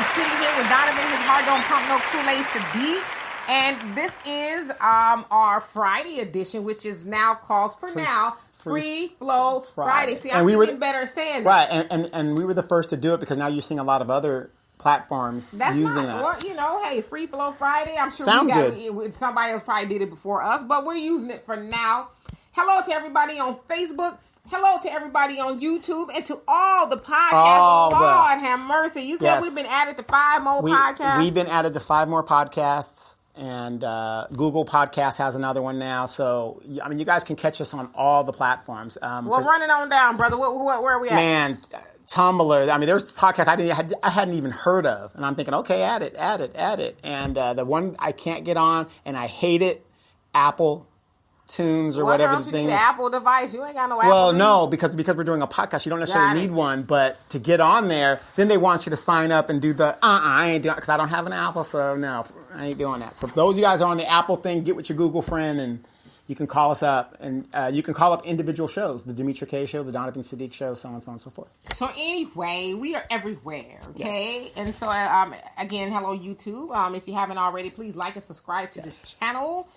am sitting here with Donovan, his heart don't pump no Kool-Aid Sadiq. And this is our Friday edition, which is now called, Free Flow Friday. See, I'm getting better at saying right, and we were the first to do it because now you're seeing a lot of other platforms using that. Well, hey, Free Flow Friday. I'm sure Sounds good. Somebody else probably did it before us, but we're using it for now. Hello to everybody on Facebook. Hello to everybody on YouTube and to all the podcasts. Lord have mercy. You said we've been added to 5 more podcasts. We've been added to 5 more podcasts. And Google Podcasts has another one now. So, I mean, you guys can catch us on all the platforms. Well, run it on down, brother. Where are we at? Man, Tumblr. I mean, there's podcasts I hadn't even heard of. And I'm thinking, okay, add it. And the one I can't get on, and I hate it, Apple Tunes or whatever the thing is. The Apple device. You ain't got no Apple. Well, no, because we're doing a podcast, you don't necessarily need one. But to get on there, then they want you to sign up and do the I ain't doing, because I don't have an Apple, so no, I ain't doing that. So if those of you guys are on the Apple thing, get with your Google friend and you can call us up, and you can call up individual shows, the Demetra K Show, the Donovan Sadiq Show, so on and so forth. So anyway, we are everywhere, okay? Yes. And so again, hello YouTube. If you haven't already, please like and subscribe to this channel.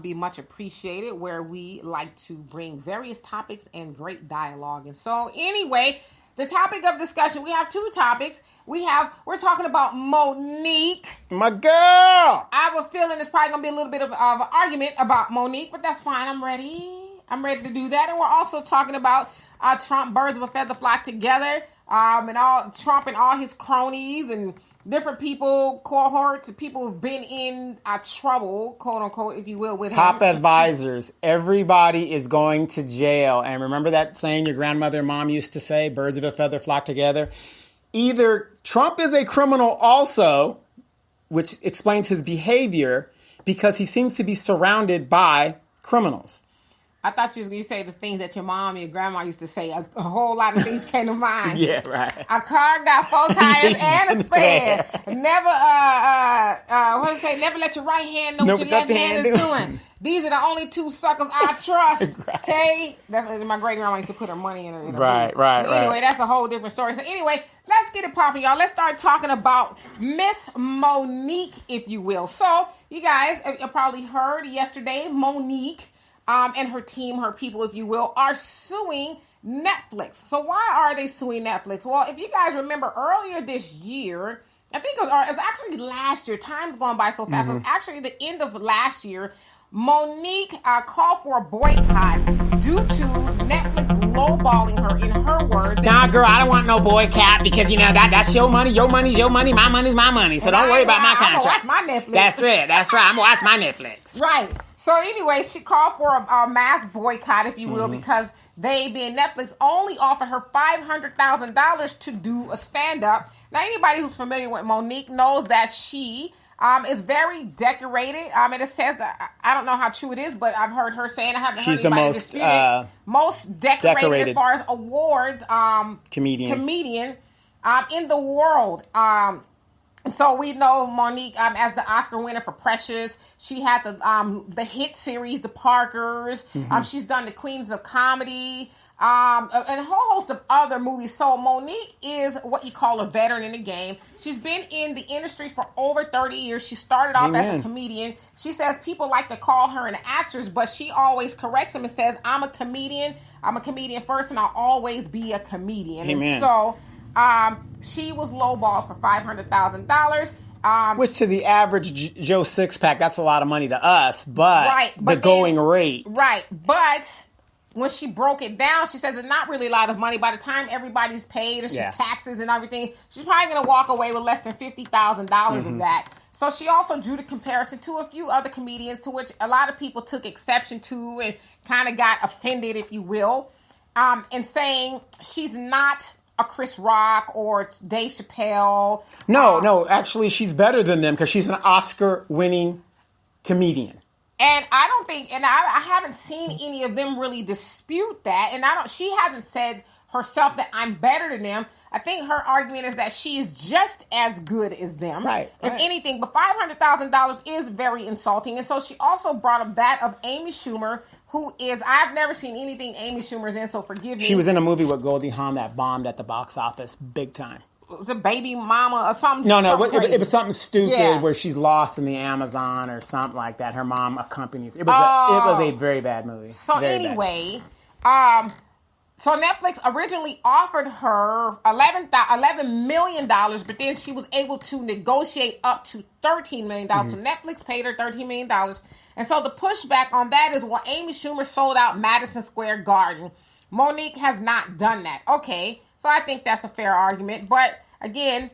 Be much appreciated, where we like to bring various topics and great dialogue. And so anyway, the topic of discussion, we have 2 topics. We're talking about Monique. My girl! I have a feeling it's probably going to be a little bit of an argument about Monique, but that's fine. I'm ready. I'm ready to do that. And we're also talking about Trump, birds of a feather flock together, and all Trump and all his cronies and different people, cohorts, people who've been in trouble, quote unquote, if you will, with top him. Advisors. Everybody is going to jail. And remember that saying your grandmother and mom used to say, birds of a feather flock together? Either Trump is a criminal also, which explains his behavior, because he seems to be surrounded by criminals. I thought you was going to say the things that your mom and your grandma used to say. A whole lot of things came to mind. Yeah, right. A car got 4 tires and a spare. Never, never let your right hand know what your left hand is doing. These are the only 2 suckers I trust. Right. Okay? That's my great grandma used to put her money in her. Right. Anyway, that's a whole different story. So anyway, let's get it popping, y'all. Let's start talking about Miss Monique, if you will. So, you guys, you probably heard yesterday, Monique, and her team, her people, if you will, are suing Netflix. So why are they suing Netflix? Well, if you guys remember earlier this year, I think it was actually last year. Time's gone by so fast. Mm-hmm. It was actually the end of last year. Monique called for a boycott due to Netflix lowballing her, in her words. Nah, girl, I don't want no boycott because, that's your money, your money's your money, my money's my money. So don't worry about my contract. I'm going to watch my Netflix. That's right. I'm going to watch my Netflix. Right. So anyway, she called for a mass boycott, if you will, because they, being Netflix, only offered her $500,000 to do a stand-up. Now, anybody who's familiar with Monique knows that she is very decorated. And it says, I don't know how true it is, but I've heard her saying, I haven't heard anybody dispute it. Most decorated as far as awards comedian in the world. So we know Monique as the Oscar winner for Precious. She had the hit series, The Parkers. She's done The Queens of Comedy, and a whole host of other movies. So Monique is what you call a veteran in the game. She's been in the industry for over 30 years. She started off as a comedian. She says people like to call her an actress, but she always corrects them and says, I'm a comedian. I'm a comedian first, and I'll always be a comedian. Amen. And so she was lowballed for $500,000. Which to the average Joe six-pack, that's a lot of money to us, but the going rate. Right, but when she broke it down, she says it's not really a lot of money. By the time everybody's paid and she's taxes and everything, she's probably going to walk away with less than $50,000 of that. So she also drew the comparison to a few other comedians, to which a lot of people took exception to and kind of got offended, if you will, and saying she's not a Chris Rock or Dave Chappelle. No, actually she's better than them because she's an Oscar-winning comedian. And I don't think, and I haven't seen any of them really dispute that. And she hasn't said herself that I'm better than them. I think her argument is that she is just as good as them. Right. If anything, but $500,000 is very insulting. And so she also brought up that of Amy Schumer, who is, I've never seen anything Amy Schumer's in, so forgive me. She was in a movie with Goldie Hawn that bombed at the box office big time. was a baby mama or something. No, Something it was something stupid Yeah. where she's lost in the Amazon or something like that. Her mom accompanies. It was a very bad movie. So Very anyway, so Netflix originally offered her $11 million, but then she was able to negotiate up to $13 million. So Netflix paid her $13 million. And so the pushback on that is, well, Amy Schumer sold out Madison Square Garden. Monique has not done that. Okay, so I think that's a fair argument. But again,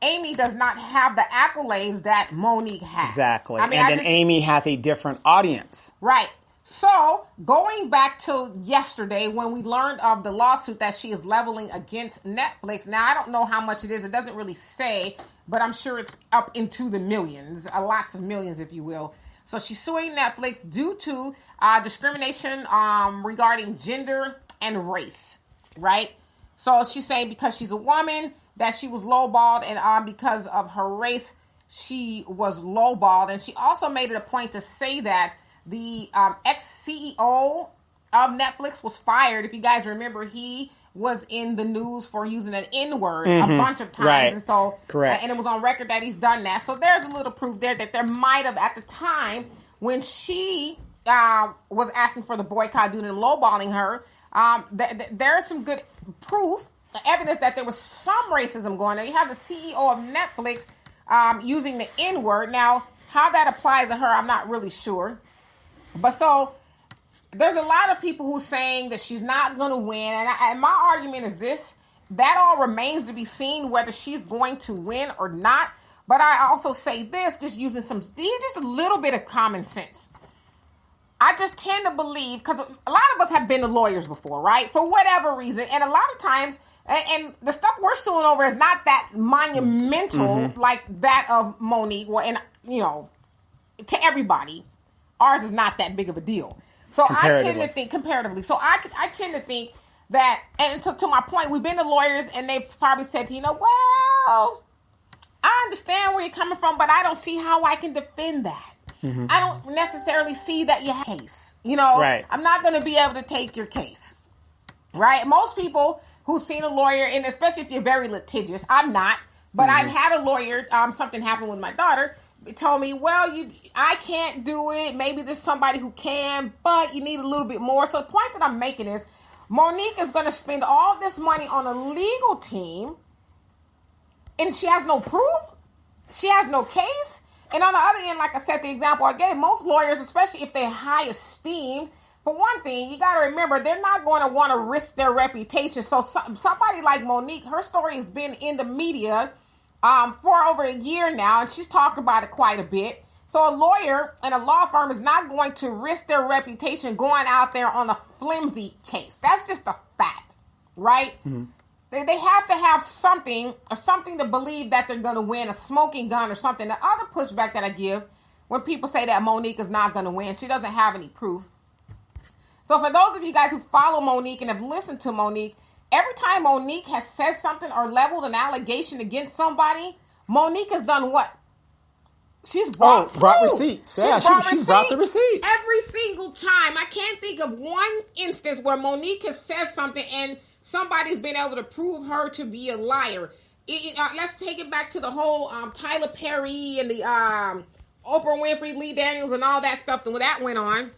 Amy does not have the accolades that Monique has. Exactly. I mean, and then Amy has a different audience. Right. So, going back to yesterday when we learned of the lawsuit that she is leveling against Netflix. Now, I don't know how much it is. It doesn't really say, but I'm sure it's up into the millions, lots of millions, if you will. So, she's suing Netflix due to discrimination regarding gender and race, right? So, she's saying because she's a woman that she was lowballed, and because of her race, she was lowballed. And she also made it a point to say that the ex-CEO of Netflix was fired. If you guys remember, he was in the news for using an N-word a bunch of times. Right. And so, correct. And it was on record that he's done that. So there's a little proof there that there might have, at the time when she was asking for the boycott due to them lowballing her, there's some good proof, evidence that there was some racism going on. You have the CEO of Netflix using the N-word. Now, how that applies to her, I'm not really sure. But so there's a lot of people who are saying that she's not going to win. And my argument is this: that all remains to be seen whether she's going to win or not. But I also say this, just using just a little bit of common sense. I just tend to believe, because a lot of us have been to lawyers before, right? For whatever reason. And a lot of times, and the stuff we're suing over is not that monumental like that of Monique, and, to everybody. Ours is not that big of a deal. So I tend to think comparatively. So I tend to think that, and to my point, we've been to lawyers and they've probably said to well, I understand where you're coming from, but I don't see how I can defend that. I don't necessarily see that you have a case. Right. I'm not going to be able to take your case. Right? Most people who've seen a lawyer, and especially if you're very litigious, I'm not, but I've had a lawyer, something happened with my daughter. They told me, I can't do it. Maybe there's somebody who can, but you need a little bit more. So the point that I'm making is Monique is going to spend all this money on a legal team, and she has no proof. She has no case. And on the other end, like I said, the example I gave, most lawyers, especially if they're high esteemed, for one thing, you got to remember, they're not going to want to risk their reputation. So somebody like Monique, her story has been in the media for over a year now, and she's talked about it quite a bit. So a lawyer and a law firm is not going to risk their reputation going out there on a flimsy case. That's just a fact, right? They have to have something to believe that they're going to win, a smoking gun or something. The other pushback that I give when people say that Monique is not going to win, she doesn't have any proof. So for those of you guys who follow Monique and have listened to Monique, every time Monique has said something or leveled an allegation against somebody, Monique has done what? She's brought receipts. Yeah, she brought the receipts. Every single time. I can't think of one instance where Monique has said something and somebody's been able to prove her to be a liar. Let's take it back to the whole Tyler Perry and the Oprah Winfrey, Lee Daniels, and all that stuff when that went on.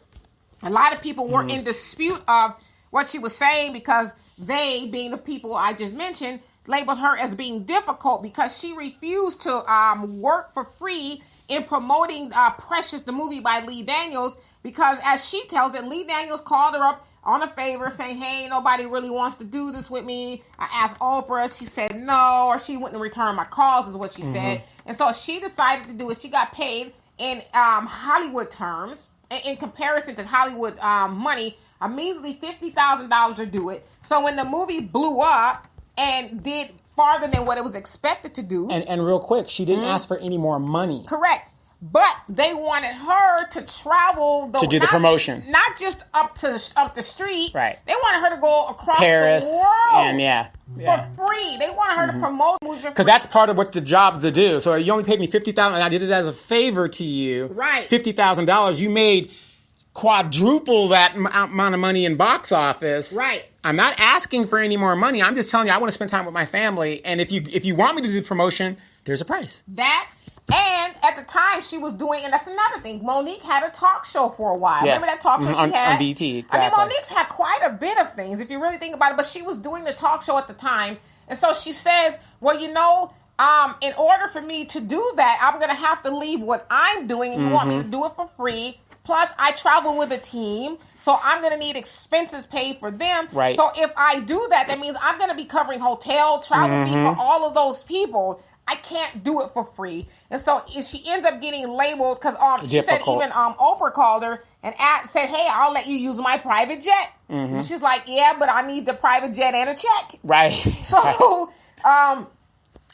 A lot of people were in dispute of what she was saying because they, being the people I just mentioned, labeled her as being difficult because she refused to work for free in promoting Precious, the movie by Lee Daniels, because as she tells it, Lee Daniels called her up on a favor saying, hey, nobody really wants to do this with me. I asked Oprah, she said no, or she wouldn't return my calls is what she said. And so she decided to do it. She got paid in Hollywood terms, in comparison to Hollywood money, a measly $50,000 to do it. So when the movie blew up and did farther than what it was expected to do. And real quick, she didn't ask for any more money. Correct. But they wanted her to travel to do the promotion, not just up the street. Right. They wanted her to go across Paris the world, and for free. They wanted her to promote the movie because that's part of what the job's to do. So you only paid me $50,000, and I did it as a favor to you. Right. $50,000. You made quadruple that amount of money in box office. Right. I'm not asking for any more money. I'm just telling you I want to spend time with my family. And if you want me to do the promotion, there's a price. And at the time she was doing, and that's another thing, Monique had a talk show for a while. Yes. Remember that talk show she had? On BT, exactly. I mean, Monique's had quite a bit of things, if you really think about it, but she was doing the talk show at the time. And so she says, well, in order for me to do that, I'm going to have to leave what I'm doing, and you want me to do it for free. Plus, I travel with a team, so I'm going to need expenses paid for them. Right. So if I do that, that means I'm going to be covering hotel, travel fee for all of those people. I can't do it for free. And so she ends up getting labeled because she said even Oprah called her and said, hey, I'll let you use my private jet. And she's like, yeah, but I need the private jet and a check. Right. So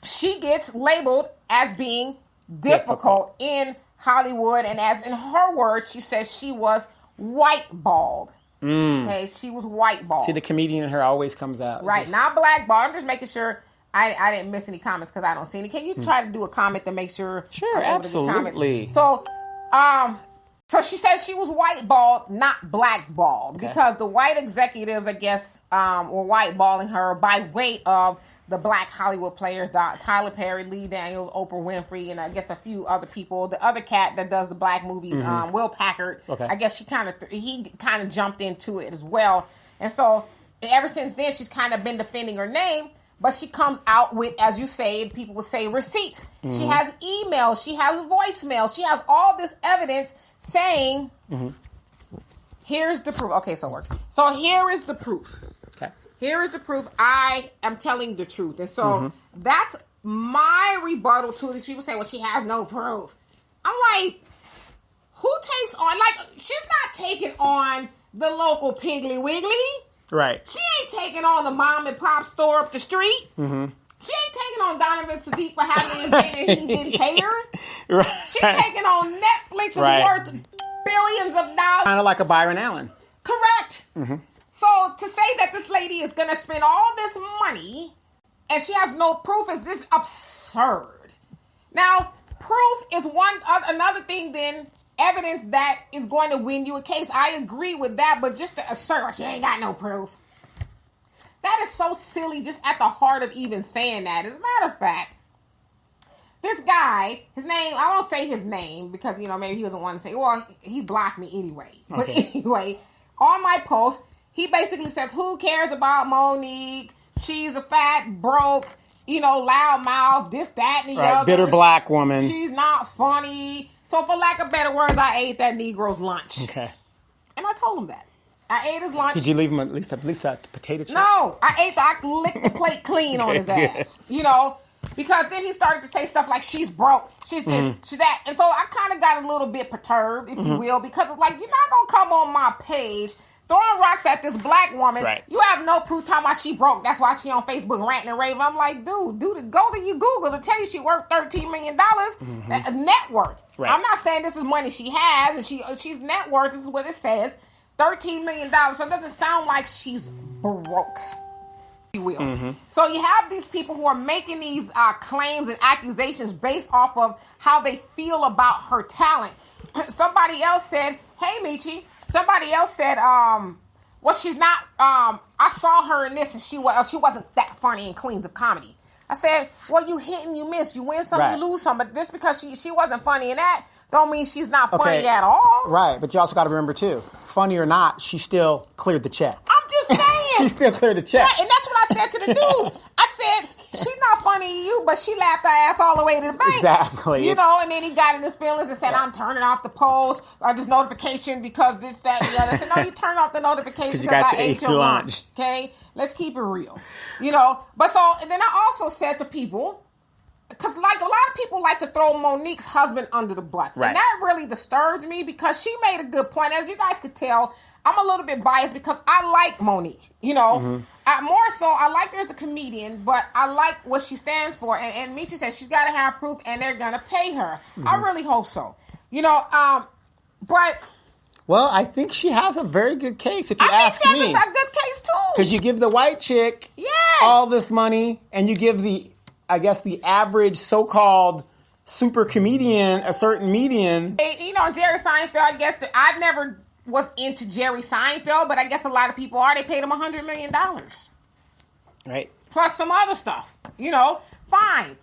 she gets labeled as being difficult in Hollywood. And as in her words, she says she was white-balled. Okay, she was white-balled. See, the comedian in her always comes out. Right, not black-balled. I'm just making sure I didn't miss any comments because I don't see any. Can you try to do a comment to make sure? Sure, absolutely. So she says she was white-balled, not black-balled, because the white executives, I guess, were white-balling her by way of the black Hollywood players, Tyler Perry, Lee Daniels, Oprah Winfrey, and I guess a few other people. The other cat that does the black movies, Will Packard, I guess he kind of jumped into it as well. And so ever since then, she's kind of been defending her name. But she comes out with, as you say, people would say, receipts. She has emails. She has voicemails. She has all this evidence saying, here's the proof. Okay, so it works. So here is the proof. Okay. Here is the proof. I am telling the truth. And so that's my rebuttal to these people say, well, she has no proof. I'm like, who takes on, she's not taking on the local Piggly Wiggly. Right. She ain't taking on the mom and pop store up the street. She ain't taking on Donovan Sadiq for having an event and he didn't pay her. Right. She's taking on Netflix is worth billions of dollars. Kind of like a Byron Allen. Correct. So to say that this lady is going to spend all this money and she has no proof is just absurd. Now, proof is another thing then. Evidence that is going to win you a case. I agree with that, but just to assert she ain't got no proof. That is so silly just at the heart of even saying that. As a matter of fact, this guy, his name, I won't say his name because, maybe he doesn't want to say, well, he blocked me anyway. Okay. But anyway, on my post, he basically says, who cares about Monique? She's a fat, broke, loudmouth, this, that, and the other. Bitter black woman. She's not funny. So for lack of better words, I ate that Negro's lunch. Okay. And I told him that. I ate his lunch. Did you leave him at least a potato chip? No. I licked the plate clean on his ass. Because then he started to say stuff like, she's broke, she's this, she's that. And so I kind of got a little bit perturbed, if you will, because it's like, you're not going to come on my page throwing rocks at this black woman. Right. You have no proof talking about she broke. That's why she on Facebook ranting and raving. I'm like, dude, go to your Google to tell you she worth $13 million. Net worth. Right. I'm not saying this is money she has, and she's net worth. This is what it says. $13 million. So it doesn't sound like she's broke. You will. So you have these people who are making these claims and accusations based off of how they feel about her talent. Somebody else said, hey, Michi. Somebody else said, well, she's not, I saw her in this and she wasn't that funny in Queens of Comedy. I said, well, you hit and you miss. You win some, you lose some. But just because she wasn't funny in that, don't mean she's not funny at all. Right, but you also got to remember, too, funny or not, she still cleared the check. I'm just saying. She still cleared the check. Right, and that's what I said to the dude. I said, she's not funny to you, but she laughed her ass all the way to the bank. Exactly. And then he got in his feelings and said, I'm turning off the post or this notification because it's that and the other. I said, no, you turned off the notification because I ate your lunch. Okay? Let's keep it real. But so, and then I also said to people, because a lot of people like to throw Monique's husband under the bus. Right. And that really disturbs me because she made a good point. As you guys could tell, I'm a little bit biased because I like Monique. More so, I like her as a comedian, but I like what she stands for. And Michi said she's got to have proof and they're going to pay her. I really hope so. But... Well, I think she has a very good case, if you ask me. I think she has a good case, too. Because you give the white chick all this money, and you give the average super comedian a certain median. Jerry Seinfeld, I guess, I've never was into Jerry Seinfeld, but I guess a lot of people are. They paid him $100 million. Right. Plus some other stuff. Fine.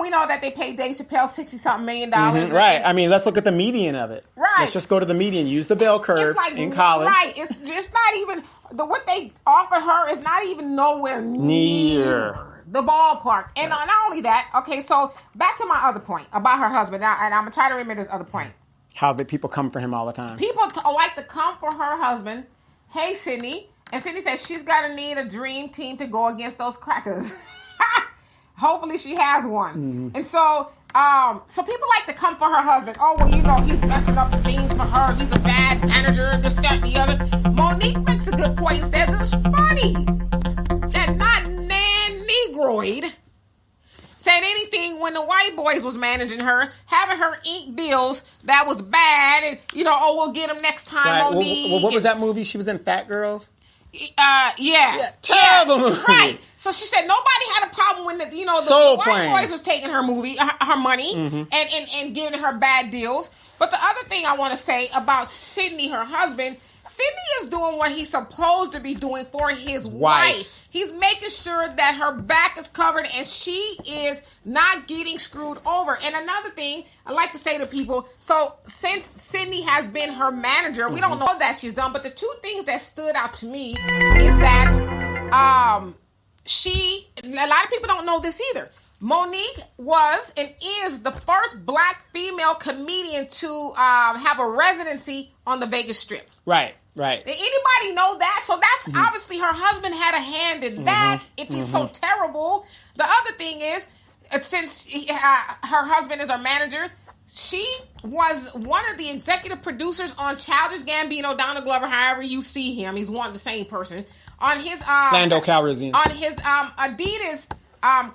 We know that they paid Dave Chappelle $60-something million. Right. I mean, let's look at the median of it. Right. Let's just go to the median. Use the bell curve in college. Right. It's just not even what they offered her is not even nowhere near the ballpark. And not only that, okay, so back to my other point about her husband. Now, and I'm going to try to remember this other point. How the people come for him all the time. People like to come for her husband. Hey, Sydney. And Sydney says she's got to need a dream team to go against those crackers. Hopefully she has one. Mm-hmm. And so people like to come for her husband. Oh, well, he's messing up things for her. He's a bad manager and this, that, and the other. Monique makes a good point and says it's funny that not Nan Negroid said anything when the white boys was managing her, having her ink deals that was bad, and we'll get them next time. Right. Monique. What was that movie she was in? Fat Girls. Yeah, terrible movie. Right. So she said nobody had a problem when the white boys was taking her movie, her money, and giving her bad deals. But the other thing I want to say about Sydney, her husband. Sydney is doing what he's supposed to be doing for his wife. He's making sure that her back is covered and she is not getting screwed over. And another thing I like to say to people, so since Sydney has been her manager, we don't know that she's done, but the two things that stood out to me is that a lot of people don't know this either. Monique was and is the first black female comedian to have a residency on the Vegas Strip. Right. Did anybody know that? So that's obviously her husband had a hand in that. If he's so terrible. The other thing is, since her husband is her manager, she was one of the executive producers on Childish Gambino, Donald Glover, however you see him. He's one of the same person. On his Lando Calrissian. On his Adidas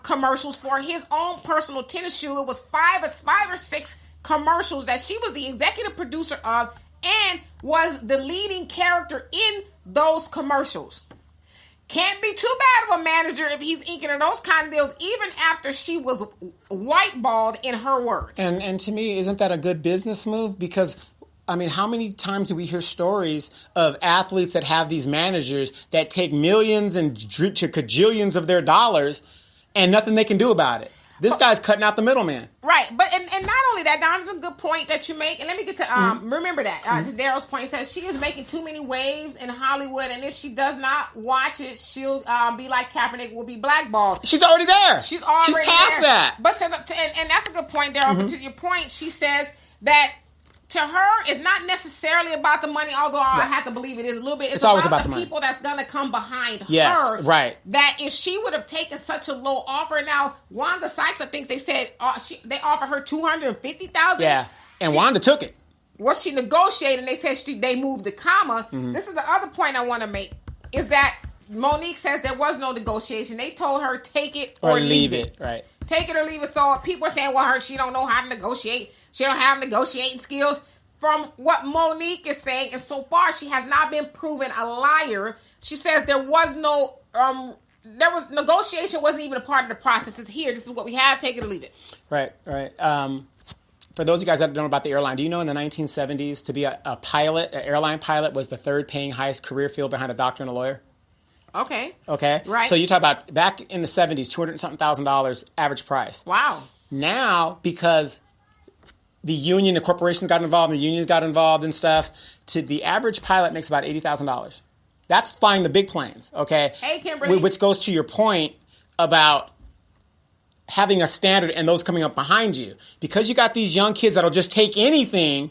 commercials for his own personal tennis shoe. It was five or six commercials that she was the executive producer of and was the leading character in those commercials. Can't be too bad of a manager if he's inking in those kind of deals, even after she was whiteballed, in her words. And to me, isn't that a good business move? Because I mean, how many times do we hear stories of athletes that have these managers that take millions and to kajillions of their dollars and nothing they can do about it? This guy's cutting out the middleman. Right. But and not only that, that's a good point that you make. And let me get to remember that. To Daryl's point, says she is making too many waves in Hollywood, and if she does not watch it, she'll be like Kaepernick, will be blackballed. She's already there. She's already past there. that. But and that's a good point, Daryl. But to your point, she says that to her, it's not necessarily about the money, although I have to believe it is a little bit. It's always about the people that's going to come behind her. Right. That if she would have taken such a low offer, now Wanda Sykes, I think they said they offered her $250,000. Yeah, and Wanda took it. Well, she negotiated, and they said they moved the comma. This is the other point I want to make, is that Monique says there was no negotiation. They told her take it or leave it. Right. Take it or leave it. So people are saying, well, she don't know how to negotiate. She don't have negotiating skills. From what Monique is saying, and so far she has not been proven a liar. She says there was negotiation wasn't even a part of the process. It's here. This is what we have. Take it or leave it. Right. For those of you guys that don't know about the airline, do you know in the 1970s to be a pilot, an airline pilot was the third paying highest career field behind a doctor and a lawyer? Okay. Right. So you talk about back in the 70s, $200,000 average price. Wow. Now, because the corporations got involved, the unions got involved and stuff, the average pilot makes about $80,000. That's flying the big planes, okay? Hey, Kimberly. Which goes to your point about having a standard and those coming up behind you. Because you got these young kids that'll just take anything,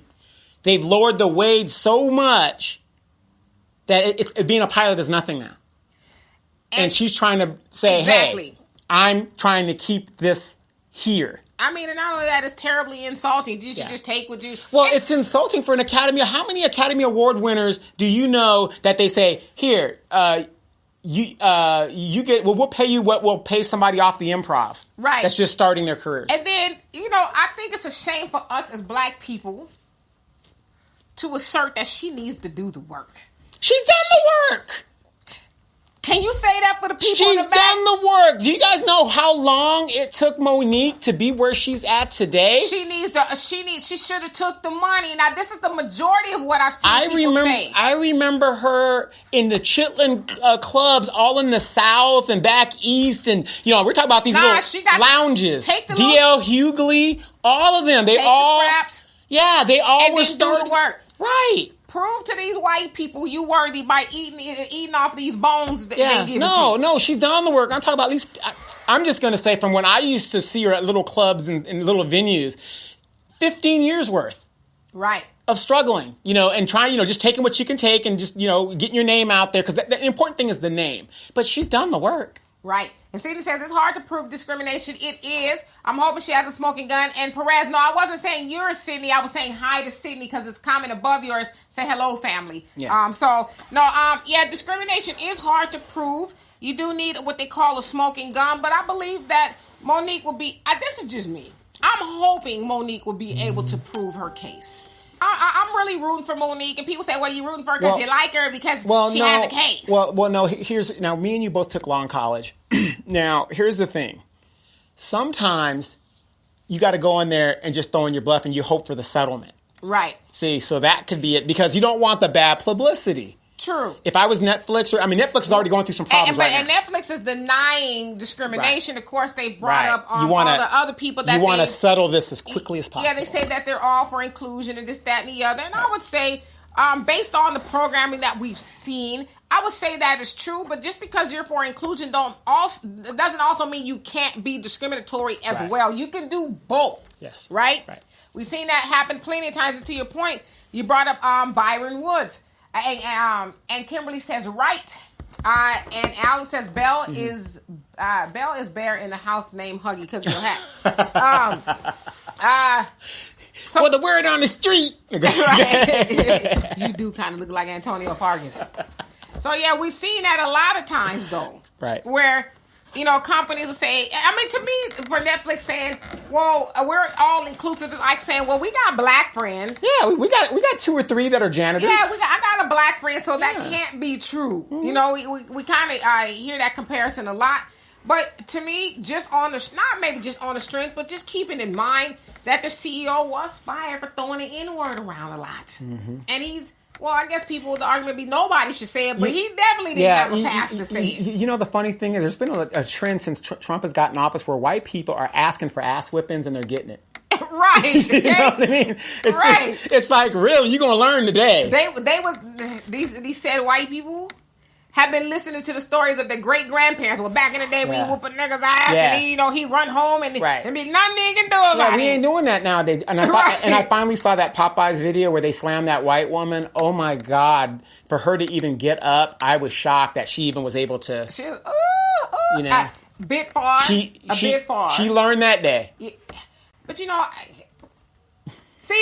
they've lowered the wage so much that being a pilot is nothing now. And she's trying to say, hey, I'm trying to keep this here. I mean, and not only that, it's terribly insulting. You should just take what you... Well, it's insulting for an Academy. How many Academy Award winners do you know that they say, here, you get... Well, we'll pay you what we'll pay somebody off the improv. Right. That's just starting their careers. And then, I think it's a shame for us as black people to assert that she needs to do the work. She's done the work. Can you say that for the people people She's in the back. done the work. Do you guys know how long it took Monique to be where she's at today? She should have took the money. Now, this is the majority of what I've seen people say. I remember her in the Chitlin clubs all in the South and back East. And, we're talking about these little lounges. D.L. Hughley, all of them. They all. The scraps. Yeah, they all were starting to work. Right. Prove to these white people you worthy by eating off these bones that they give you. No, she's done the work. I'm talking about at least, I'm just going to say from when I used to see her at little clubs and little venues, 15 years worth. Right. Of struggling, and trying, just taking what you can take and just, getting your name out there. Because the important thing is the name. But she's done the work. Right. And Sydney says it's hard to prove discrimination. It is. I'm hoping she has a smoking gun. And Perez, no, I wasn't saying you're Sydney. I was saying hi to Sydney because it's comment above yours. Say hello, family. Yeah. Discrimination is hard to prove. You do need what they call a smoking gun. But I believe that Monique will be, this is just me. I'm hoping Monique will be able to prove her case. I'm really rooting for Monique, and people say, "Well, you're rooting for her because you like her because she has a case." Now me and you both took law in college. Now, here's the thing: sometimes you got to go in there and just throw in your bluff, and you hope for the settlement. Right. See, so that could be it because you don't want the bad publicity. True. If I was Netflix, Netflix is already going through some problems right now. And Netflix is denying discrimination. Right. Of course, they brought up all the other people that you want to settle this as quickly as possible. Yeah, they say that they're all for inclusion and this, that, and the other. And I would say, based on the programming that we've seen, I would say that is true. But just because you're for inclusion doesn't also mean you can't be discriminatory as well. You can do both. Yes. Right? Right. We've seen that happen plenty of times. And to your point, you brought up Byron Woods. And Kimberly says right, and Alan says Belle is bear in the house named Huggy because of your hat. So the word on the street, you do kind of look like Antonio Fargas. So yeah, we've seen that a lot of times though, right? Where companies will say, to me, for Netflix saying, well, we're all inclusive, it's like saying, well, we got black friends. Yeah, we got 2 or 3 that are janitors. Yeah, I got a black friend, so that can't be true. Mm-hmm. We kind of hear that comparison a lot. But to me, not maybe just on the strength, but just keeping in mind that the CEO was fired for throwing the N-word around a lot. Mm-hmm. And I guess the argument be nobody should say it, but he definitely didn't have a pass to say it. The funny thing is there's been a trend since Trump has gotten office where white people are asking for ass whippings and they're getting it. Right. You know what I mean? It's like, really, you're going to learn today. These said white people have been listening to the stories of their great grandparents. Well, back in the day, we whooping niggas' ass, and he run home and there be nothing he can do about it. We ain't doing that nowadays. And I finally saw that Popeyes video where they slammed that white woman. Oh my God! For her to even get up, I was shocked that she even was able to. She was, bit far. Bit far. She learned that day. Yeah. But see,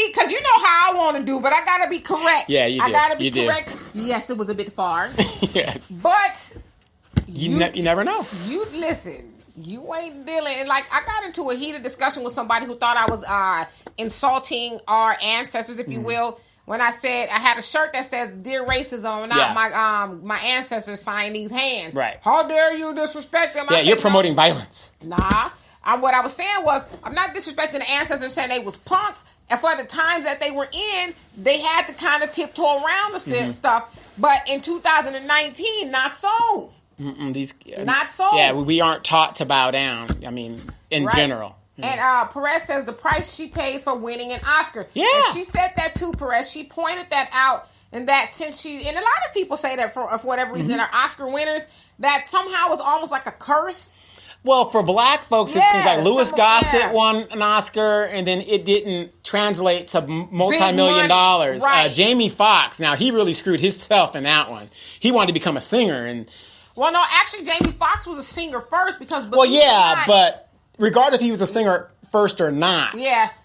because you know how I want to do, but I got to be correct. Yeah, you do. I got to be correct. Yes, it was a bit far. Yes. But you never know. You listen. You ain't dealing. And I got into a heated discussion with somebody who thought I was insulting our ancestors, if you will, when I said I had a shirt that says "Dear Racism," not my ancestors signed these hands. Right. How dare you disrespect them? Yeah, you're promoting violence. Nah. What I was saying was, I'm not disrespecting the ancestors saying they was punks. And for the times that they were in, they had to kind of tiptoe around the stuff. But in 2019, not so. Not so. Yeah, we aren't taught to bow down. In general. And Perez says the price she pays for winning an Oscar. Yeah. And she said that too, Perez. She pointed that out. And that since and a lot of people say that for whatever reason, are Oscar winners, that somehow was almost like a curse. Well, for black folks, it seems like Louis Gossett won an Oscar, and then it didn't translate to multi-million dollars. Right. Jamie Foxx, now he really screwed himself in that one. He wanted to become a singer, and well, no, actually, Jamie Foxx was a singer first because. But regardless if he was a singer first or not,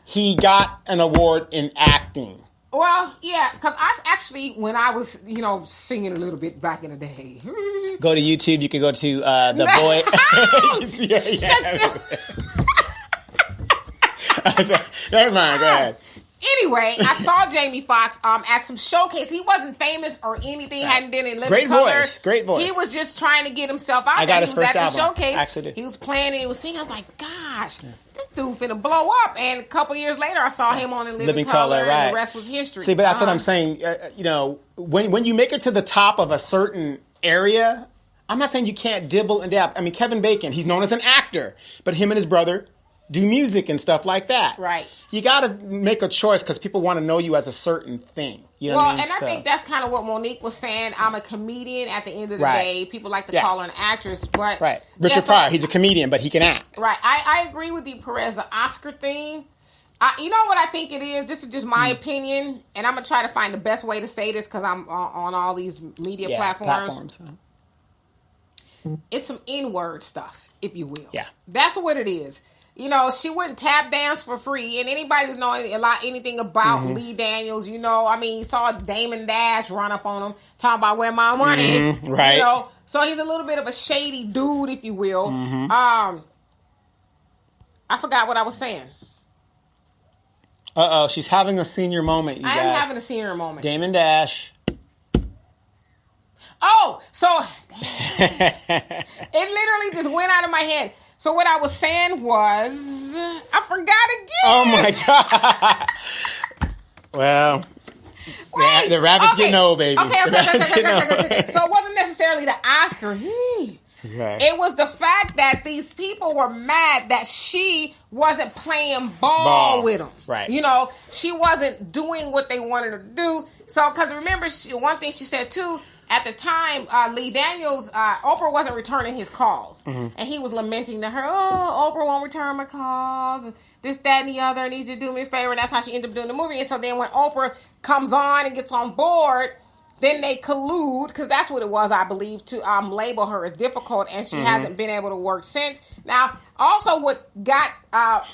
he got an award in acting. Well, yeah, because when I was, singing a little bit back in the day. Go to YouTube. You can go to The Boy. Never mind. Go ahead. Anyway, I saw Jamie Foxx at some showcase. He wasn't famous or anything. Right. Hadn't been in living Great color. Great voice. He was just trying to get himself out. I got his first at album. The showcase. Actually did. He was playing and he was singing. I was like, gosh, this dude finna blow up. And a couple years later, I saw him on in living color, right. and the rest was history. See, but that's what I'm saying. You know, when you make it to the top of a certain area, I'm not saying you can't dibble and dab. I mean, Kevin Bacon, he's known as an actor, but him and his brother do music and stuff like that. Right. You got to make a choice because people want to know you as a certain thing. You know what I mean? And I think that's kind of what Monique was saying. I'm a comedian at the end of the Right. day. People like to call her an actress, but... Right. Richard Pryor, he's a comedian, but he can act. Right. I agree with you, Perez. The Oscar thing, you know what I think it is? This is just my opinion, and I'm going to try to find the best way to say this because I'm on all these media platforms. It's some N-word stuff, if you will. Yeah. That's what it is. You know, she wouldn't tap dance for free, and anybody who's knowing anything about Lee Daniels, you know, I mean, you saw Damon Dash run up on him, talking about where my money is. Right. You know, so he's a little bit of a shady dude, if you will. I forgot what I was saying. Uh-oh, she's having a senior moment, you guys. I am having a senior moment. Damon Dash. Oh, so it literally just went out of my head. So what I was saying was, I forgot again. Oh my God. Well, the rabbit's getting old, baby. Okay. So it wasn't necessarily the Oscar. Okay. It was the fact that these people were mad that she wasn't playing ball with them. Right. You know, she wasn't doing what they wanted her to do. So, because remember, one thing she said too, at the time, Lee Daniels, Oprah wasn't returning his calls. And he was lamenting to her, oh, Oprah won't return my calls, and this, that, and the other, I need you to do me a favor. And that's how she ended up doing the movie. And so then when Oprah comes on and gets on board, then they collude, because that's what it was, I believe, to label her as difficult, and she hasn't been able to work since. Now, also what got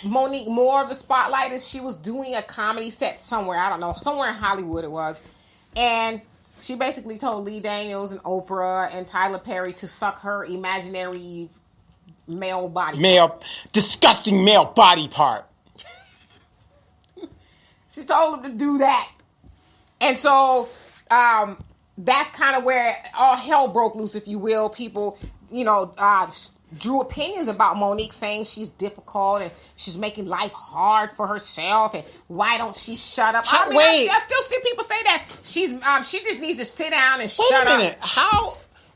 Monique more of the spotlight is she was doing a comedy set somewhere, I don't know, somewhere in Hollywood it was, and she basically told Lee Daniels and Oprah and Tyler Perry to suck her imaginary male body part. Disgusting male body part. She told them to do that. And so that's kind of where all hell broke loose, if you will. People, you know, drew opinions about Monique, saying she's difficult and she's making life hard for herself, and why don't she shut up? I still see people say that she just needs to sit down and shut up. Wait a minute.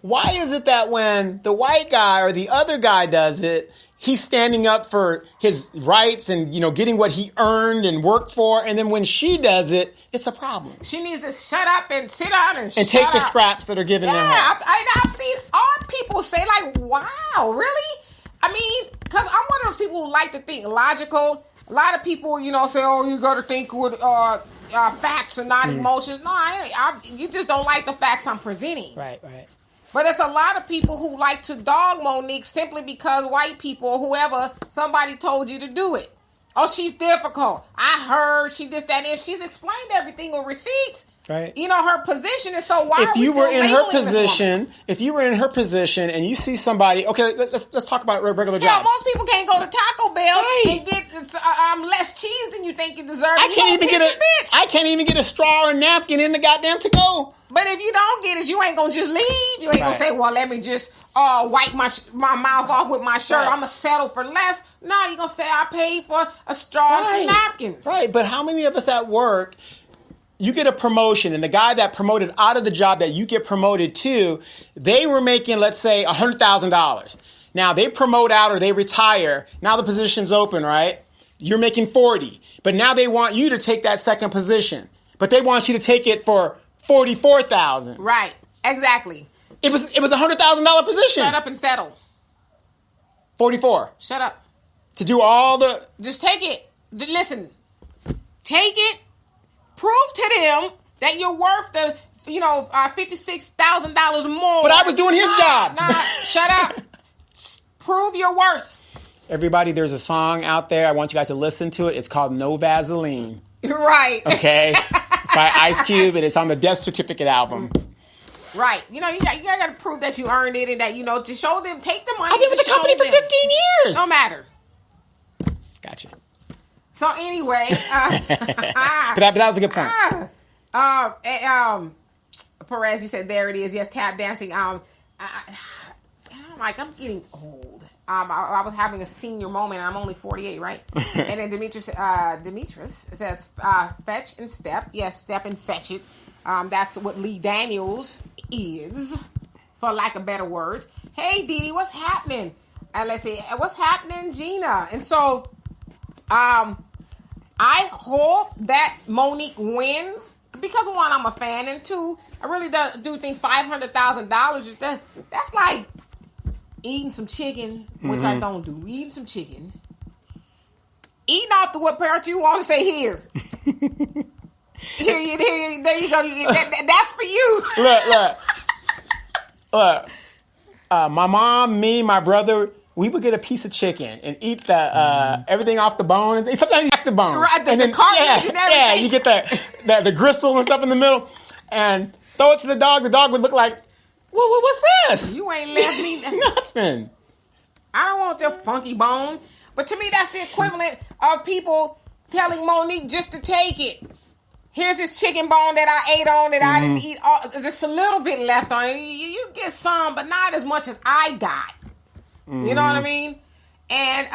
Why is it that when the white guy or the other guy does it, he's standing up for his rights and, you know, getting what he earned and worked for, and then when she does it, it's a problem. She needs to shut up and sit down and take the scraps that are given to her. I've seen all people say, like, wow, really? I mean, because I'm one of those people who like to think logical. A lot of people, you know, say, oh, you got to think with facts and not emotions. No, you just don't like the facts I'm presenting. Right. But it's a lot of people who like to dog Monique simply because white people, whoever, somebody told you to do it. Oh, she's difficult. I heard she this, that, and she's explained everything with receipts. Right. You know, her position is so why if you were in her position and you see somebody, okay, let's talk about regular jobs. Yeah, most people can't go to Taco Bell and get less cheese than you think you deserve. I can't even get a straw or napkin in the goddamn to-go. But if you don't get it, you ain't gonna just leave. You ain't gonna say, well, let me just wipe my mouth off with my shirt. I'm gonna settle for less. No, you're gonna say I paid for a straw and some napkins. Right, but how many of us at work, you get a promotion, and the guy that promoted out of the job that you get promoted to, they were making, let's say, $100,000. Now they promote out or they retire. Now the position's open, right? You're making 40, but now they want you to take that second position, but they want you to take it for 44,000. Right, exactly. It was a $100,000 position. Shut up and settle. 44. Shut up. To do all the. Just take it. Listen, take it. Prove to them that you're worth the, $56,000 more. But I was doing his job. Shut up. Prove your worth. Everybody, there's a song out there. I want you guys to listen to it. It's called No Vaseline. Right. Okay. It's by Ice Cube, and it's on the Death Certificate album. Right. You got to prove that you earned it, and that, to show them, take the money. I've been with the company for 15 years. No matter. Gotcha. So anyway, but that was a good point. Perez, you said there it is. Yes, tap dancing. I'm getting old. I was having a senior moment. I'm only 48, right? And then Demetrius says, fetch and step. Yes, step and fetch it. That's what Lee Daniels is, for lack of better words. Hey, Dee Dee, what's happening? And let's see, what's happening, Gina? And so, I hope that Monique wins because, one, I'm a fan, and two, I really do think $500,000 is that's like eating some chicken, which I don't do. Eating some chicken. Eating off the what part you want to say here. Here, there you go. That's for you. Look. My mom, me, my brother, we would get a piece of chicken and eat the everything off the bone. And sometimes you eat the bones. Right, the cartilage and everything. Yeah, you get the gristle and stuff in the middle and throw it to the dog. The dog would look like, what's this? You ain't left me nothing. I don't want your funky bone. But to me, that's the equivalent of people telling Monique just to take it. Here's this chicken bone that I ate on that I didn't eat. There's a little bit left on it. You get some, but not as much as I got. You know what I mean? And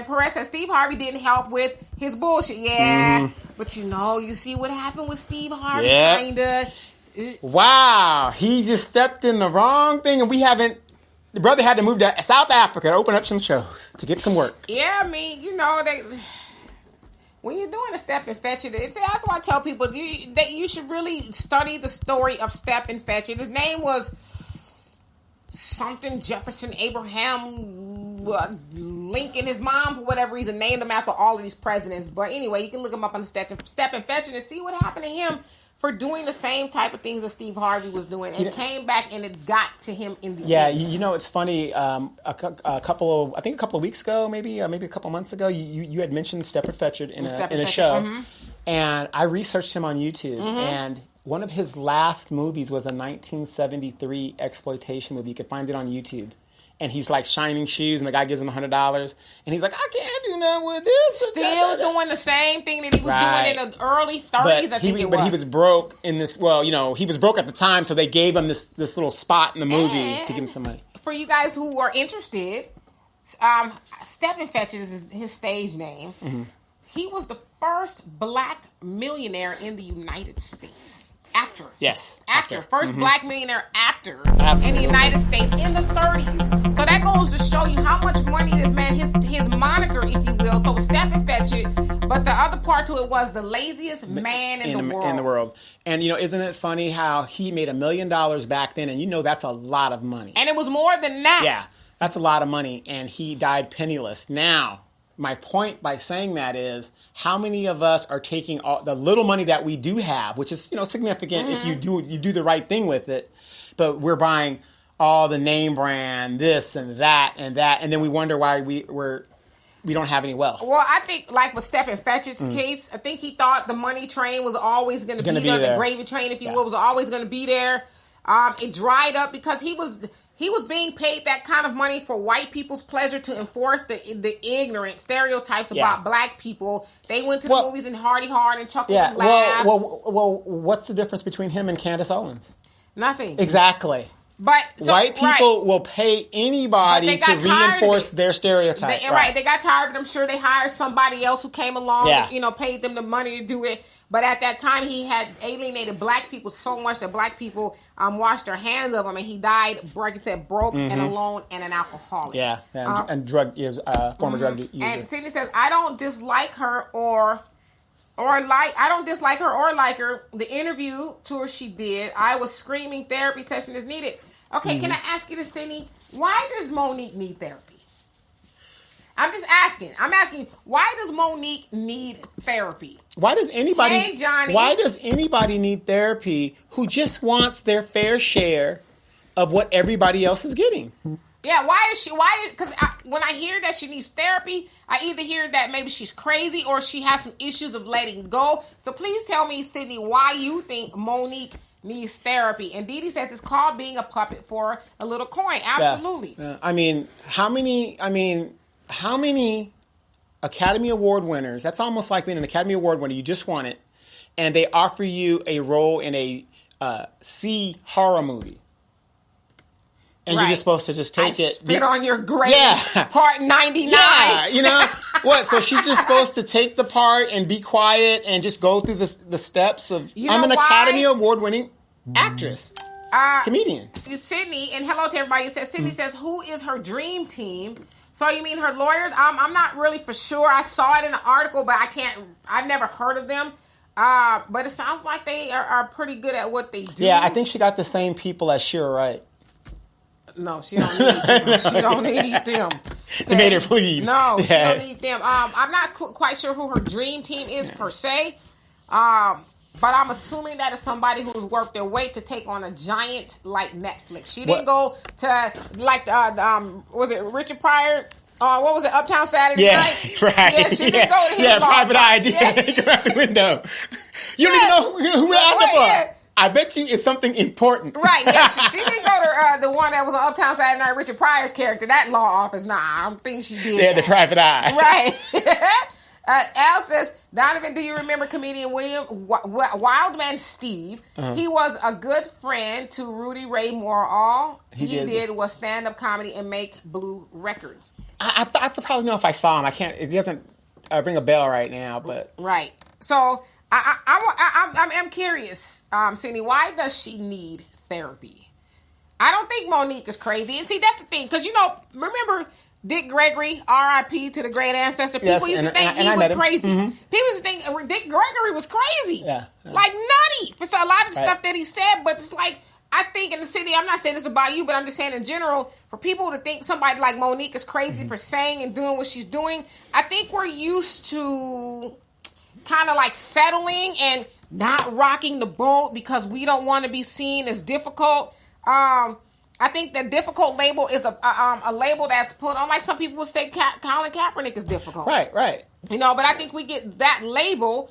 Perez said Steve Harvey didn't help with his bullshit. Yeah, but you see what happened with Steve Harvey, kinda. Wow, he just stepped in the wrong thing, and the brother had to move to South Africa to open up some shows to get some work. Yeah, I mean, when you're doing a step and fetch it, that's why I tell people that you should really study the story of Step and Fetch It. His name was something Jefferson Abraham Lincoln. His mom, for whatever reason, named him after all of these presidents. But anyway, you can look him up on the Step and Fetch It and see what happened to him for doing the same type of things that Steve Harvey was doing, and came back and it got to him in the end. Yeah, it's funny. A couple of weeks ago, maybe a couple months ago, you had mentioned Step and Fetch It in a show, and I researched him on YouTube, and one of his last movies was a 1973 exploitation movie. You can find it on YouTube. And he's like shining shoes, and the guy gives him $100, and he's like, I can't do nothing with this. Still doing the same thing that he was doing in the early 30s. But he was broke in this. Well, he was broke at the time, so they gave him this little spot in the movie to give him some money. For you guys who are interested, Step and Fetch It is his stage name. He was the first black millionaire in the United States. Actor. Yes. Actor. First black millionaire actor Absolutely. in the United States in the 30s. So that goes to show you how much money this man, his moniker, if you will. So Step and Fetch It. But the other part to it was the laziest man in the world. And, isn't it funny how he made $1 million back then, and that's a lot of money. And it was more than that. Yeah, that's a lot of money, and he died penniless. Now, my point by saying that is, how many of us are taking all the little money that we do have, which is significant if you do the right thing with it, but we're buying all the name brand, this and that, and then we wonder why we don't have any wealth. Well, I think like with Step and Fetch It's case, I think he thought the money train was always going to be there. The gravy train, if you will, was always going to be there. It dried up because he was being paid that kind of money for white people's pleasure to enforce the ignorant stereotypes about black people. They went to the movies and Hardy Hard and chuckled and laughed. Well, what's the difference between him and Candace Owens? Nothing. Exactly. But white people will pay anybody to reinforce their stereotypes. They got tired of it. I'm sure they hired somebody else who came along and paid them the money to do it. But at that time, he had alienated black people so much that black people washed their hands of him, and he died, like I said, broke and alone and an alcoholic. Yeah, and former drug user. And Sydney says, I don't dislike her or like her. The interview tour she did, I was screaming therapy session is needed. Okay, can I ask you this, Sydney? Why does Monique need therapy? I'm just asking. I'm asking, why does Monique need therapy? Why does anybody? Hey, Johnny. Why does anybody need therapy who just wants their fair share of what everybody else is getting? Yeah, because when I hear that she needs therapy, I either hear that maybe she's crazy or she has some issues of letting go. So please tell me, Sydney, why you think Monique needs therapy. And Dee Dee says it's called being a puppet for a little coin. Absolutely. How many Academy Award winners. That's almost like being an Academy Award winner. You just won it. And they offer you a role in a C horror movie. And you're just supposed to just take it. Spit on your grave. Yeah. Part 99. Yeah, you know what? So she's just supposed to take the part and be quiet and just go through the steps of. I'm an Academy Award winning actress, comedian. Sydney, and hello to everybody. Sydney says, "Who is her dream team?" So you mean her lawyers? I'm not really for sure. I saw it in an article, but I've never heard of them. But it sounds like they are pretty good at what they do. Yeah, I think she got the same people as Shira Wright. No, she don't need them. She don't need them. They made her plead. No, she don't need them. I'm not quite sure who her dream team is per se. But I'm assuming that is somebody who's worth their weight to take on a giant like Netflix. She didn't go to like was it Richard Pryor? What was it? Uptown Saturday Night? Right. Yeah, she didn't go to his private idea. Go out the window. You don't even know who asked her for. Yeah. I bet you it's something important. Right, yeah. She didn't go to the one that was on Uptown Saturday Night, Richard Pryor's character, that law office. Nah, I don't think she did. Yeah, the private eye. Right. Al says, Donovan, do you remember comedian Wildman Steve? He was a good friend to Rudy Ray Moore. All he did was stand-up comedy and make Blue Records. I probably know if I saw him. I can't. It doesn't ring a bell right now, but right. So I'm curious, Sydney. Why does she need therapy? I don't think Monique is crazy, and see that's the thing because remember Dick Gregory, R.I.P. to the great ancestor. People used to think he was crazy. Mm-hmm. People used to think Dick Gregory was crazy, like nutty for a lot of the stuff that he said. But it's like I think in the city, I'm not saying this about you, but I'm just saying in general, for people to think somebody like Monique is crazy for saying and doing what she's doing, I think we're used to kind of like settling and not rocking the boat because we don't want to be seen as difficult. I think the difficult label is a label that's put on, like some people would say Colin Kaepernick is difficult. Right. But I think we get that label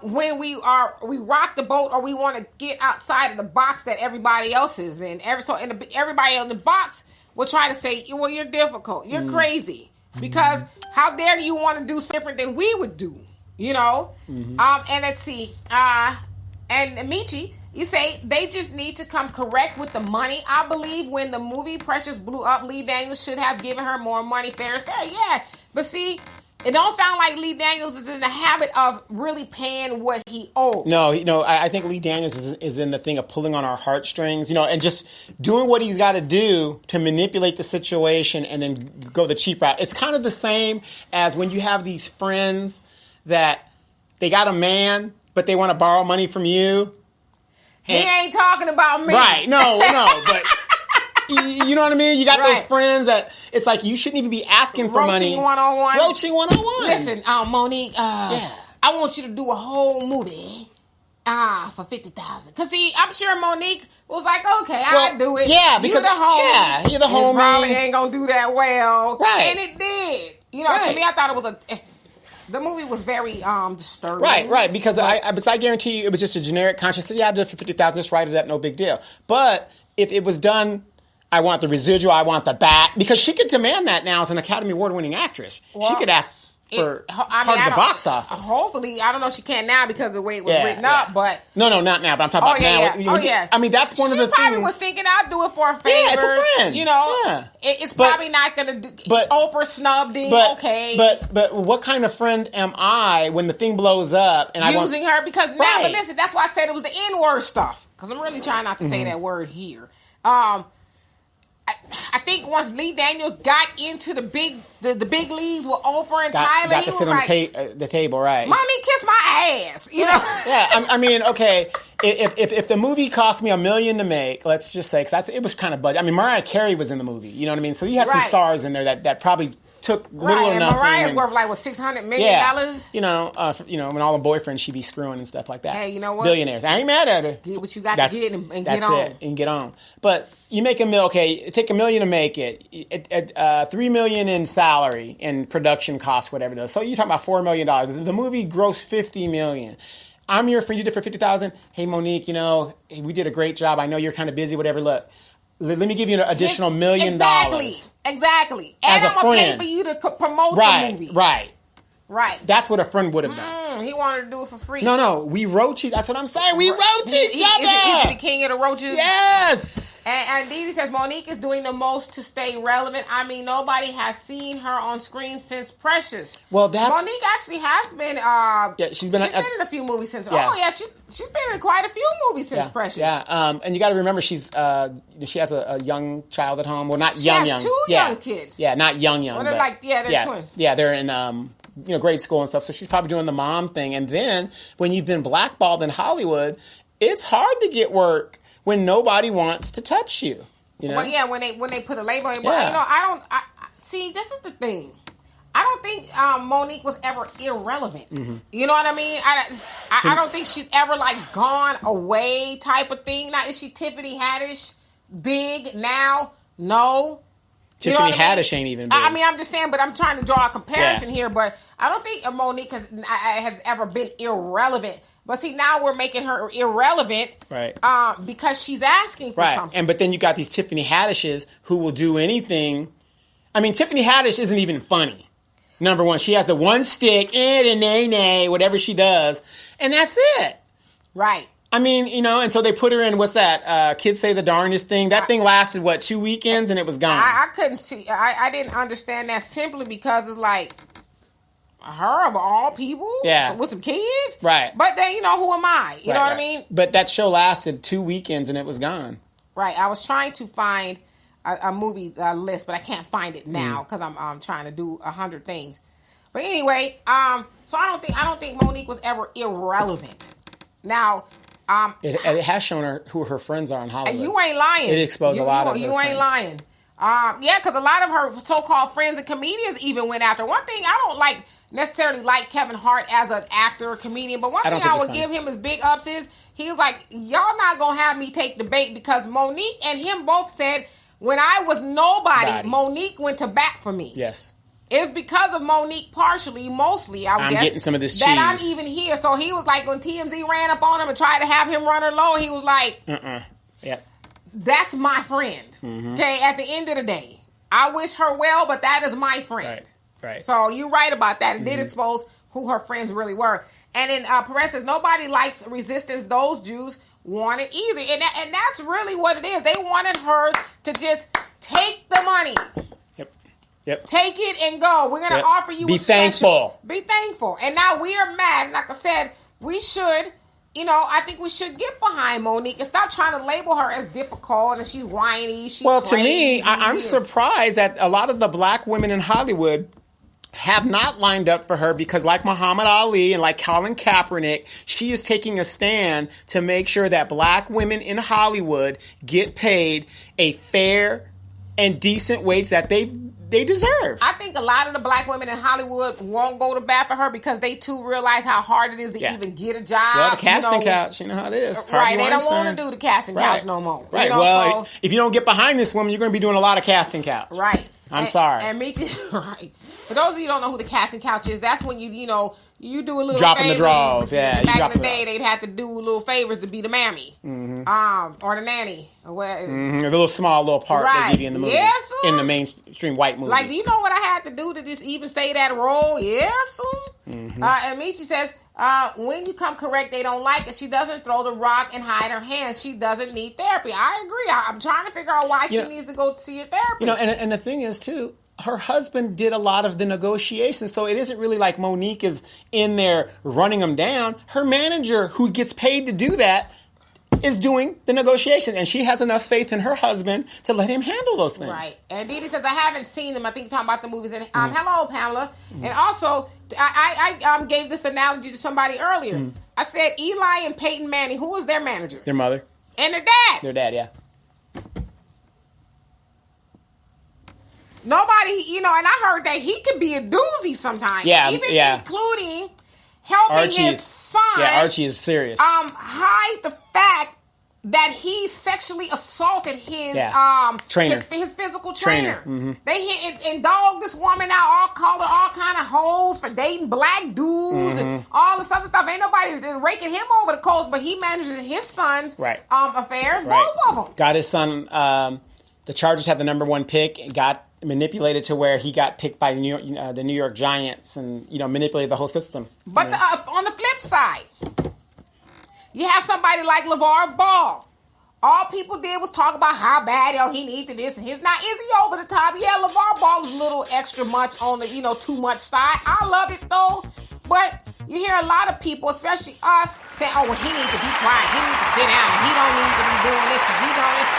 when we rock the boat or we want to get outside of the box that everybody else is in. Everybody in the box will try to say, well, you're difficult. You're crazy. Because how dare you want to do something different than we would do? You know? And let's see. And Michi, you say they just need to come correct with the money. I believe when the movie Precious blew up, Lee Daniels should have given her more money, fair is fair. Yeah. But see, it don't sound like Lee Daniels is in the habit of really paying what he owes. No, I think Lee Daniels is in the thing of pulling on our heartstrings, and just doing what he's got to do to manipulate the situation and then go the cheap route. It's kind of the same as when you have these friends that they got a man, but they want to borrow money from you. He ain't talking about me. Right. No, but you know what I mean? You got those friends that it's like you shouldn't even be asking for money. Roaching 101. Roaching 101. Listen, Monique, I want you to do a whole movie for $50,000. Because see, I'm sure Monique was like, okay, I'll do it. Yeah, because you're the homie. Yeah, you're the homie. It probably ain't going to do that well. Right. And it did. To me, I thought it was the movie was very disturbing. Right. Because I guarantee you it was just a generic conscience. Yeah, I did it for $50,000. Just write it up, no big deal. But if it was done, I want the residual, I want the back. Because she could demand that now as an Academy Award-winning actress. Well, she could ask for part of the box office. Hopefully, I don't know if she can now because of the way it was written up, but... No, not now, but I'm talking about now. Yeah. I mean, that's one of the things... She probably was thinking, I'll do it for a favor. Yeah, it's a friend. It's probably not going to do... Oprah snubbed him, okay. But what kind of friend am I when the thing blows up and using her because now... But listen, that's why I said it was the N-word stuff. Because I'm really trying not to say that word here. I think once Lee Daniels got into the big leagues with Oprah and Tyler, got to sit on the table, right? Mommy, kiss my ass, Yeah, I mean, okay, if the movie cost me $1 million to make, let's just say, because it was kind of budget. I mean, Mariah Carey was in the movie, you know what I mean? So you had some stars in there that probably took little or nothing. Mariah's worth like $600 million. Yeah, when all the boyfriends she'd be screwing and stuff like that. Hey, you know what? Billionaires. I ain't mad at her. Get what you got to get and get on. That's it, and get on. But you make $1 million. Okay, it take $1 million to make it. $3 million in salary and production costs, whatever it is. So you're talking about $4 million. The movie grossed $50 million. I'm your friend. You did for $50,000. Hey, Monique, we did a great job. I know you're kind of busy. Whatever. Look. Let me give you an additional $1 million. Exactly. And I'm going to pay for you to promote the movie. Right. Right. That's what a friend would have done. He wanted to do it for free. No, we wrote you. That's what I'm saying. We wrote each Is other. he the king of the roaches? Yes. And Dee Dee says Monique is doing the most to stay relevant. I mean, nobody has seen her on screen since Precious. Well, that's Monique actually has been. she's been in a few movies since. Yeah. Oh yeah, she's been in quite a few movies since Precious. Yeah. And you got to remember she has a young child at home. Well, not she young. Has two young kids. Yeah, not young. Well, they're twins. Yeah, they're in grade school and stuff. So she's probably doing the mom thing. And then when you've been blackballed in Hollywood, it's hard to get work when nobody wants to touch you. You know? Well, yeah, when they put a label on it. Yeah. But, I see, this is the thing. I don't think Monique was ever irrelevant. Mm-hmm. You know what I mean? I don't think she's ever like gone away type of thing. Now, is she Tiffany Haddish big now? No. Tiffany Haddish ain't even big. I mean, I'm just saying, but I'm trying to draw a comparison here. But I don't think Monique has ever been irrelevant. But see, now we're making her irrelevant, right? Because she's asking for something. But then you got these Tiffany Haddishes who will do anything. I mean, Tiffany Haddish isn't even funny. Number one, she has the one stick, nay, whatever she does, and that's it. Right. I mean, and so they put her in, what's that, Kids Say the Darndest thing? That thing lasted, 2 weekends, and it was gone. I couldn't see, I didn't understand that simply because it's like, her of all people? Yeah. With some kids? Right. But then, who am I? You know what I mean? But that show lasted 2 weekends, and it was gone. Right. I was trying to find a movie list, but I can't find it now because I'm trying to do 100 things. But anyway, so I don't think Monique was ever irrelevant. Now, it has shown her who her friends are in Hollywood. And you ain't lying. It exposed a lot of her You friends. ain't lying. Yeah, because a lot of her so-called friends and comedians even went after. One thing I don't necessarily like Kevin Hart as an actor or comedian, but one thing I would give him as big ups is he's like, y'all not gonna have me take the bait because Monique and him both said when I was nobody, Monique went to bat for me. Yes. It's because of Monique mostly, I guess. I'm getting some of this cheese. That I'm even here. So he was like, when TMZ ran up on him and tried to have him run her low, he was like, Yeah. That's my friend. Mm-hmm. Okay, at the end of the day, I wish her well, but that is my friend. Right. So you're right about that. It did expose who her friends really were. And then Perez says, nobody likes resistance. Those Jews want it easy. And that's really what it is. They wanted her to just take the money. Yep. Take it and go. We're going to offer you Be thankful. Be thankful. And now we are mad. Like I said, we should, I think we should get behind Monique and stop trying to label her as difficult and she's whiny. Well, to me, I'm surprised that a lot of the black women in Hollywood have not lined up for her because like Muhammad Ali and like Colin Kaepernick, she is taking a stand to make sure that black women in Hollywood get paid a fair and decent wage that they deserve. I think a lot of the black women in Hollywood won't go to bat for her because they too realize how hard it is to even get a job. Well, the casting couch, you know how it is. Right, they don't want to do the casting couch no more. Right, if you don't get behind this woman, you're going to be doing a lot of casting couch. Right. I'm sorry. And me too. Right. For those of you who don't know who the casting couch is, that's when you do a little dropping favors. the draws. Yeah, back in the day, they'd have to do little favors to be the mammy, or the nanny, a little small part they give you in the movie, in the mainstream white movie. Like, do you know what I had to do to just even say that role? Yes. And Michi says, when you come correct, they don't like it. She doesn't throw the rock and hide her hands. She doesn't need therapy. I agree. I'm trying to figure out why she needs to go see a therapist. And the thing is too, her husband did a lot of the negotiations, so it isn't really like Monique is in there running them down. Her manager, who gets paid to do that, is doing the negotiation, and she has enough faith in her husband to let him handle those things. Right. And Dee Dee says, I haven't seen them. I think you're talking about the movies. And hello, Pamela. And also, I gave this analogy to somebody earlier. I said Eli and Peyton Manning, who was their manager? Their mother. And their dad. Their dad, yeah. Nobody, and I heard that he could be a doozy sometimes. Yeah, including helping his son. Yeah, Archie is serious. Hide the fact that he sexually assaulted his trainer, his physical trainer. They hit and dogged this woman out, called her all kind of hoes for dating black dudes and all this other stuff. Ain't nobody raking him over the coals, but he manages his son's affairs. Both of them got his son. The Chargers have the number 1 pick. Got manipulated to where he got picked by the New York Giants and, manipulated the whole system. But on the flip side, you have somebody like LeVar Ball. All people did was talk about how bad he needed this and his. Now, is he over the top? Yeah, LeVar Ball is a little extra much on the, too much side. I love it, though. But you hear a lot of people, especially us, saying, oh, well, he needs to be quiet. He needs to sit down. And he don't need to be doing this because he don't.